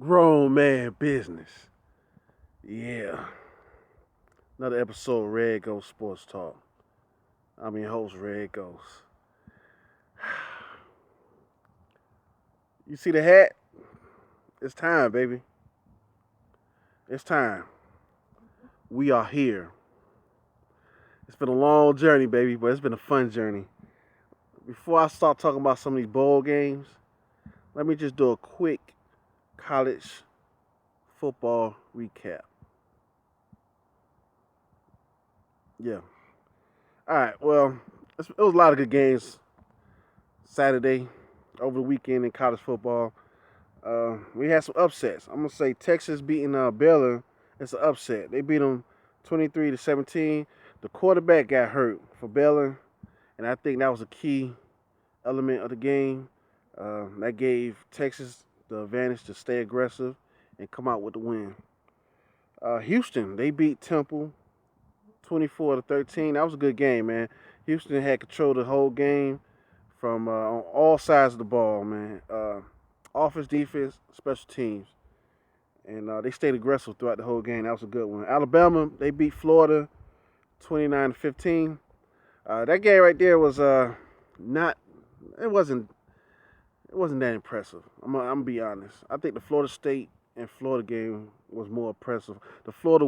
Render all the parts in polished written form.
Grown man business. Yeah. Another episode of Red Ghost Sports Talk. I'm your host, Red Ghost. You see the hat? It's time, baby. It's time. We are here. It's been a long journey, baby, but it's been a fun journey. Before I start talking about some of these bowl games, let me just do a quick college football recap. Yeah. All right. Well, it was a lot of good games Saturday, over the weekend in college football. We had some upsets. I'm gonna say Texas beating Baylor. It's an upset. They beat them 23-17. The quarterback got hurt for Baylor, and I think that was a key element of the game. That gave Texas the advantage to stay aggressive and come out with the win. Houston, they beat Temple 24-13. That was a good game, man. Houston had control of the whole game from on all sides of the ball, man. Offense, defense, special teams, and they stayed aggressive throughout the whole game. That was a good one. Alabama, they beat Florida 29-15. That game right there was not. It wasn't. It wasn't that impressive. I'm gonna be honest. I think the Florida State and Florida game was more impressive. The Florida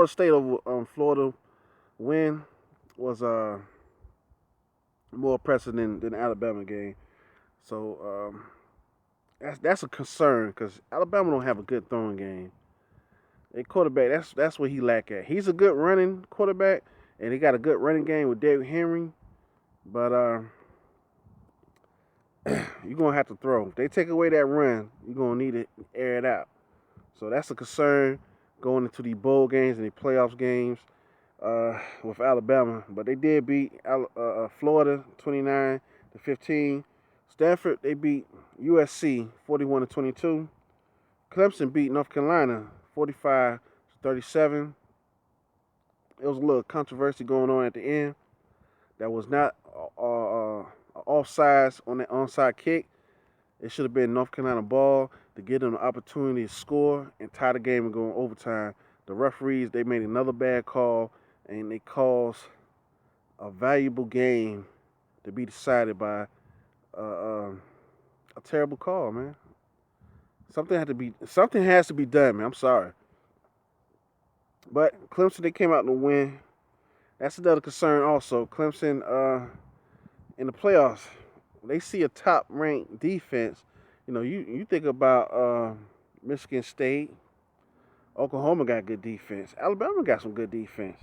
State over Florida win was more impressive than the Alabama game. So that's a concern because Alabama don't have a good throwing game. A quarterback, that's what he lack at. He's a good running quarterback, and he got a good running game with Derrick Henry. But you're gonna have to throw. If they take away that run, you're gonna need to air it out. So that's a concern going into the bowl games and the playoffs games with Alabama. But they did beat Florida 29-15. Stanford they beat USC 41-22. Clemson beat North Carolina 45-37. It was a little controversy going on at the end. That was not offsides on that onside kick. It should have been North Carolina ball to give them the opportunity to score and tie the game and go in overtime. The referees they made another bad call and they caused a valuable game to be decided by uh, uh, a terrible call, man. Something has to be done, man. I'm sorry, but Clemson they came out to win. That's another concern also. Clemson in the playoffs, they see a top ranked defense. You think about Michigan State, Oklahoma got good defense. Alabama got some good defense.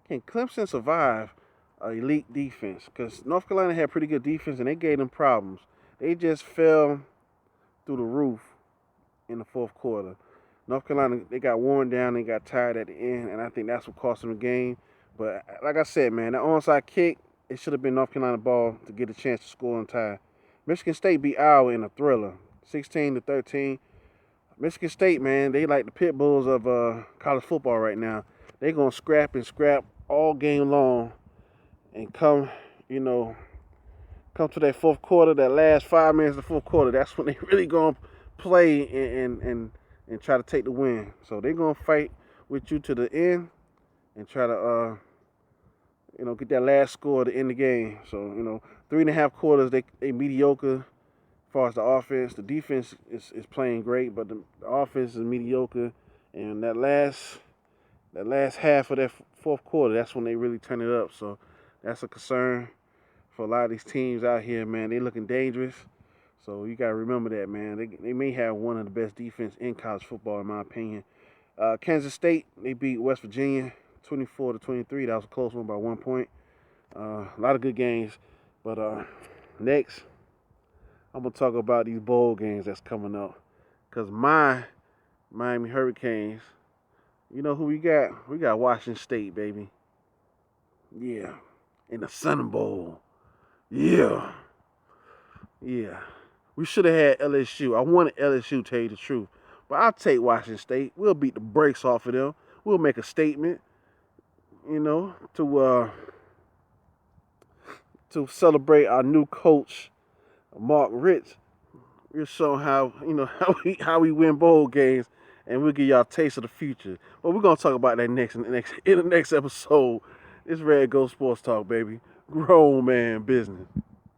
Can Clemson survive an elite defense? Because North Carolina had pretty good defense and they gave them problems. They just fell through the roof in the fourth quarter. North Carolina, they got worn down, they got tired at the end, and I think that's what cost them the game. But like I said, man, that onside kick, it should have been North Carolina ball to get a chance to score and tie. Michigan State beat Iowa in a thriller, 16-13. Michigan State, man, they like the pit bulls of college football right now. They gonna scrap and scrap all game long, and you know, come to that fourth quarter, that last 5 minutes of the fourth quarter. That's when they really gonna play and try to take the win. So they gonna fight with you to the end and try to get that last score to end the game. So 3.5 quarters they mediocre as far as the offense. The defense is playing great, but the offense is mediocre. And that last half of that fourth quarter, that's when they really turn it up. So that's a concern for a lot of these teams out here, man. They looking dangerous. So you gotta remember that, man. They may have one of the best defense in college football, in my opinion. Kansas State they beat West Virginia 24-23. That was a close one by 1 point. A lot of good games, but next I'm gonna talk about these bowl games that's coming up. Cause my Miami Hurricanes, you know who we got? We got Washington State, baby. Yeah, in the Sun Bowl. Yeah, yeah. We should have had LSU. I wanted LSU, to tell you the truth, but I'll take Washington State. We'll beat the brakes off of them. We'll make a statement, to celebrate our new coach, Mark Richt. We'll show how how we win bowl games, and we'll give y'all a taste of the future. But we're gonna talk about that next in the next episode. It's Red Ghost Sports Talk, baby. Grown man business.